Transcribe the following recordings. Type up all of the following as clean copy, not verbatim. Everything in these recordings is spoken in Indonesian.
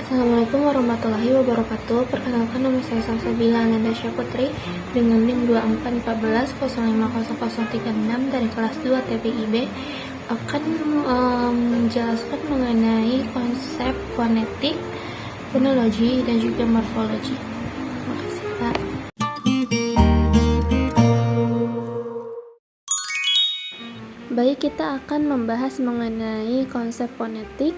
Assalamualaikum warahmatullahi wabarakatuh. Perkenalkan, nama saya Salsabila Anandasya Putri dengan NIM 2414050036 dari kelas 2 TPIB, akan menjelaskan mengenai konsep fonetik, fonologi, dan juga morfologi. Terima kasih, Pak. Baik, kita akan membahas mengenai konsep fonetik,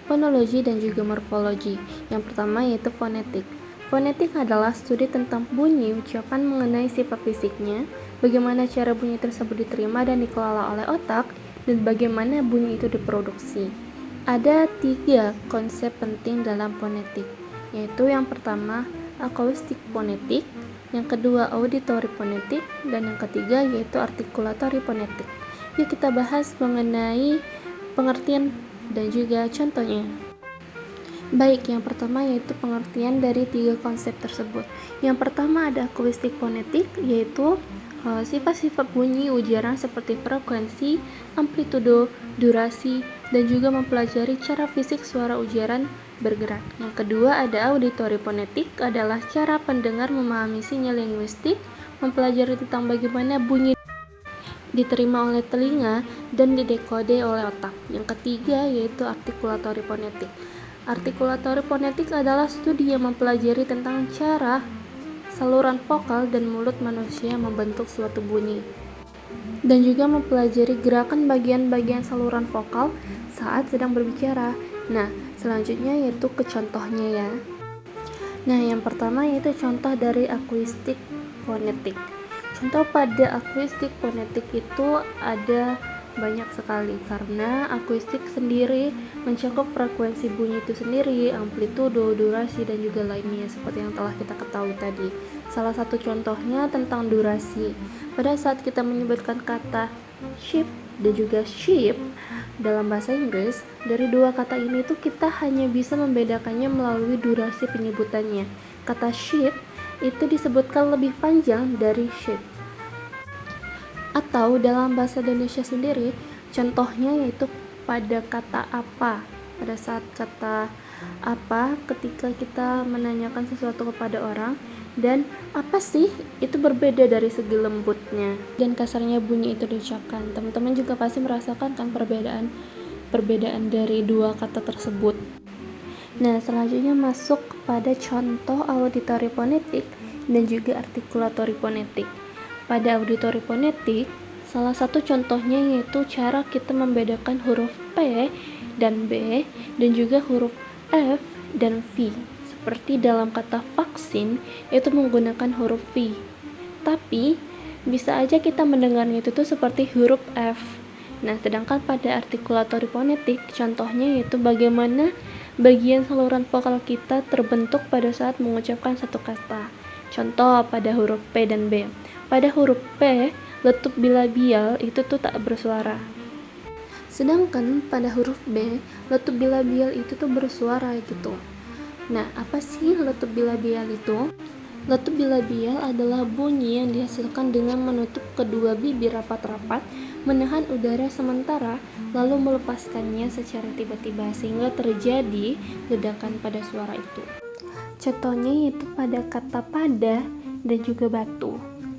fonologi, dan juga morfologi. Yang pertama yaitu fonetik. Fonetik adalah studi tentang bunyi ucapan mengenai sifat fisiknya, bagaimana cara bunyi tersebut diterima dan dikelola oleh otak, dan bagaimana bunyi itu diproduksi. Ada 3 konsep penting dalam fonetik, yaitu yang pertama akustik fonetik, yang kedua auditory fonetik, dan yang ketiga yaitu artikulatory fonetik. Yuk kita bahas mengenai pengertian dan juga contohnya. Baik, yang pertama yaitu pengertian dari 3 konsep tersebut. Yang pertama ada akustik fonetik, yaitu sifat-sifat bunyi ujaran seperti frekuensi, amplitudo, durasi, dan juga mempelajari cara fisik suara ujaran bergerak. Yang kedua ada auditory fonetik, adalah cara pendengar memahami sinyal linguistik, mempelajari tentang bagaimana bunyi diterima oleh telinga dan didekode oleh otak. Yang ketiga yaitu artikulatory fonetik. Artikulatory fonetik adalah studi yang mempelajari tentang cara saluran vokal dan mulut manusia membentuk suatu bunyi, dan juga mempelajari gerakan bagian-bagian saluran vokal saat sedang berbicara. Nah, selanjutnya yaitu ke contohnya ya. Nah, yang pertama yaitu contoh dari akustik fonetik. Contoh pada akustik fonetik itu ada banyak sekali, karena akustik sendiri mencakup frekuensi bunyi itu sendiri, amplitudo, durasi, dan juga lainnya seperti yang telah kita ketahui tadi. Salah satu contohnya tentang durasi. Pada saat kita menyebutkan kata sheep dan juga sheep dalam bahasa Inggris, dari 2 kata ini tuh kita hanya bisa membedakannya melalui durasi penyebutannya. Kata sheep itu disebutkan lebih panjang dari sheep. Atau dalam bahasa Indonesia sendiri, contohnya yaitu pada kata apa. Pada saat kata apa, ketika kita menanyakan sesuatu kepada orang, dan apa sih, itu berbeda dari segi lembutnya dan kasarnya bunyi itu diucapkan. Teman-teman juga pasti merasakan kan perbedaan dari 2 kata tersebut. Nah, selanjutnya masuk pada contoh auditory fonetik dan juga artikulatory fonetik. Pada auditory fonetik, salah satu contohnya yaitu cara kita membedakan huruf P dan B dan juga huruf F dan V. Seperti dalam kata vaksin, itu menggunakan huruf V. Tapi, bisa aja kita mendengarnya itu tuh seperti huruf F. Nah, sedangkan pada artikulatory fonetik, contohnya yaitu bagaimana bagian saluran vokal kita terbentuk pada saat mengucapkan satu kata. Contoh pada huruf P dan B. Pada huruf P, letup bilabial itu tuh tak bersuara. Sedangkan pada huruf B, letup bilabial itu tuh bersuara gitu. Nah, apa sih letup bilabial itu? Letup bilabial adalah bunyi yang dihasilkan dengan menutup kedua bibir rapat-rapat, menahan udara sementara, lalu melepaskannya secara tiba-tiba sehingga terjadi ledakan pada suara itu. Contohnya yaitu pada kata pada dan juga batu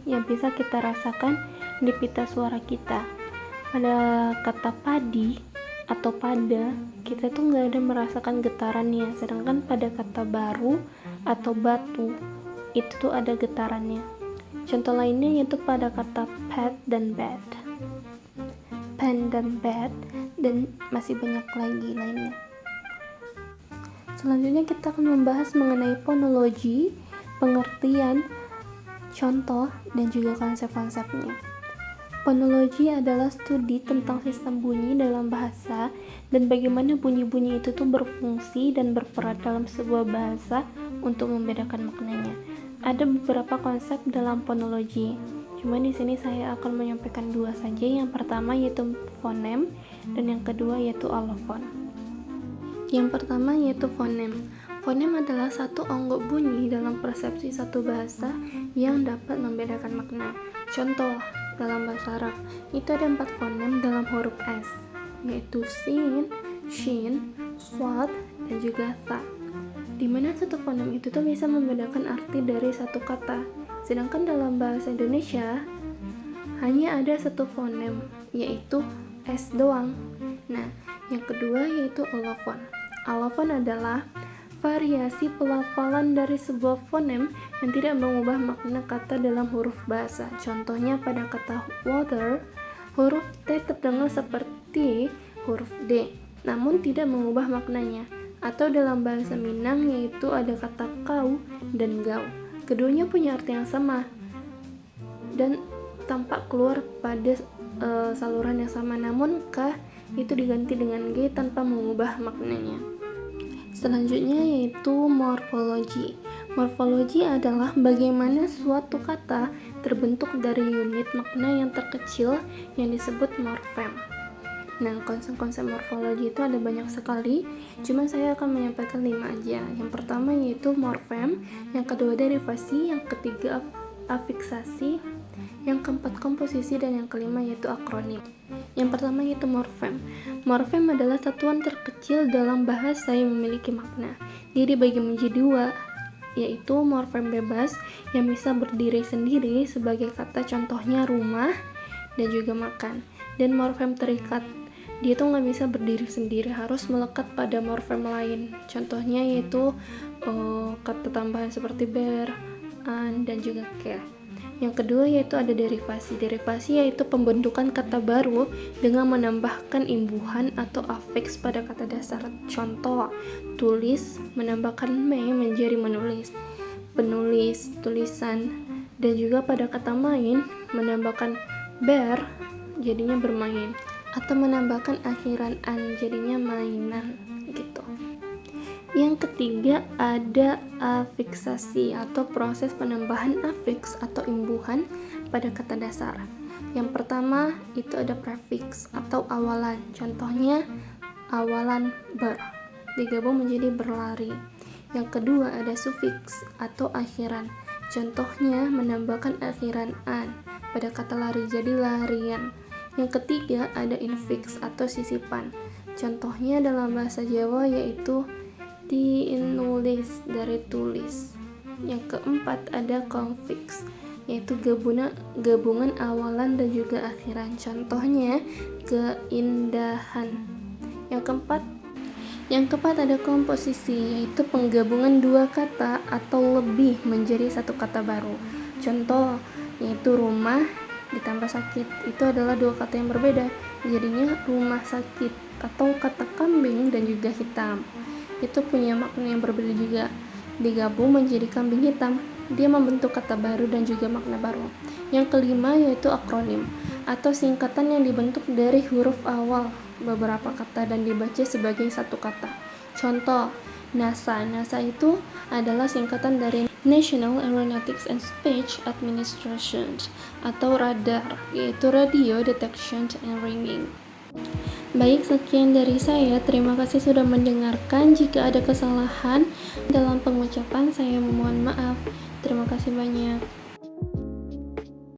yang bisa kita rasakan di pita suara kita. Pada kata padi atau pada, kita tuh nggak ada merasakan getarannya, sedangkan pada kata baru atau batu itu tuh ada getarannya. Contoh lainnya yaitu pada kata pet dan bed, pen dan bed, dan masih banyak lagi lainnya. Selanjutnya kita akan membahas mengenai fonologi, pengertian, contoh, dan juga konsep-konsepnya. Fonologi adalah studi tentang sistem bunyi dalam bahasa dan bagaimana bunyi-bunyi itu tuh berfungsi dan berperan dalam sebuah bahasa untuk membedakan maknanya. Ada beberapa konsep dalam fonologi, cuma di sini saya akan menyampaikan 2 saja. Yang pertama yaitu fonem dan yang kedua yaitu alofon. Yang pertama yaitu fonem. Fonem adalah satu onggok bunyi dalam persepsi satu bahasa yang dapat membedakan makna. Contoh, dalam bahasa Arab, itu ada 4 fonem dalam huruf S, yaitu sin, shin, swad, dan juga tha. dimana satu fonem itu tuh bisa membedakan arti dari satu kata. Sedangkan dalam bahasa Indonesia hanya ada satu fonem, yaitu S doang. Nah, yang kedua yaitu allophon. Allophon adalah variasi pelafalan dari sebuah fonem yang tidak mengubah makna kata dalam huruf bahasa. Contohnya pada kata water, huruf T terdengar seperti huruf D, namun tidak mengubah maknanya. Atau dalam bahasa Minang yaitu ada kata kau dan gau. Keduanya punya arti yang sama dan tampak keluar pada saluran yang sama, namun K itu diganti dengan G tanpa mengubah maknanya. Selanjutnya yaitu morfologi. Morfologi adalah bagaimana suatu kata terbentuk dari unit makna yang terkecil yang disebut morfem. Nah, konsep-konsep morfologi itu ada banyak sekali, cuma saya akan menyampaikan 5 aja. Yang pertama yaitu morfem, yang kedua derivasi, yang ketiga afiksasi, yang keempat komposisi, dan yang kelima yaitu akronim. Yang pertama yaitu morfem. Morfem adalah satuan terkecil dalam bahasa yang memiliki makna. Dia dibagi menjadi 2, yaitu morfem bebas yang bisa berdiri sendiri sebagai kata, contohnya rumah dan juga makan. Dan morfem terikat, dia tuh nggak bisa berdiri sendiri, harus melekat pada morfem lain. Contohnya yaitu kata tambahan seperti ber, an, dan juga ke. Yang kedua yaitu ada derivasi. Derivasi yaitu pembentukan kata baru dengan menambahkan imbuhan atau afiks pada kata dasar. Contoh, tulis menambahkan me menjadi menulis, penulis, tulisan, dan juga pada kata main menambahkan ber jadinya bermain, atau menambahkan akhiran an jadinya mainan gitu. Yang ketiga ada afiksasi atau proses penambahan afiks atau imbuhan pada kata dasar. Yang pertama itu ada prefiks atau awalan, contohnya awalan ber digabung menjadi berlari. Yang kedua ada sufiks atau akhiran, contohnya menambahkan akhiran an pada kata lari jadi larian. Yang ketiga ada infiks atau sisipan, contohnya dalam bahasa Jawa yaitu dinulis dari tulis. Yang keempat ada konfiks, yaitu gabungan awalan dan juga akhiran, contohnya keindahan. Yang keempat ada komposisi, yaitu penggabungan 2 kata atau lebih menjadi satu kata baru. Contoh yaitu rumah ditambah sakit, itu adalah 2 kata yang berbeda, jadinya rumah sakit. Atau kata kambing dan juga hitam, itu punya makna yang berbeda juga, digabung menjadi kambing hitam, dia membentuk kata baru dan juga makna baru. Yang kelima yaitu akronim atau singkatan yang dibentuk dari huruf awal beberapa kata dan dibaca sebagai satu kata. Contoh, NASA. NASA itu adalah singkatan dari National Aeronautics and Space Administration atau radar, yaitu Radio Detection and Ringing. Baik, sekian dari saya. Terima kasih sudah mendengarkan. Jika ada kesalahan dalam pengucapan, saya mohon maaf. Terima kasih banyak.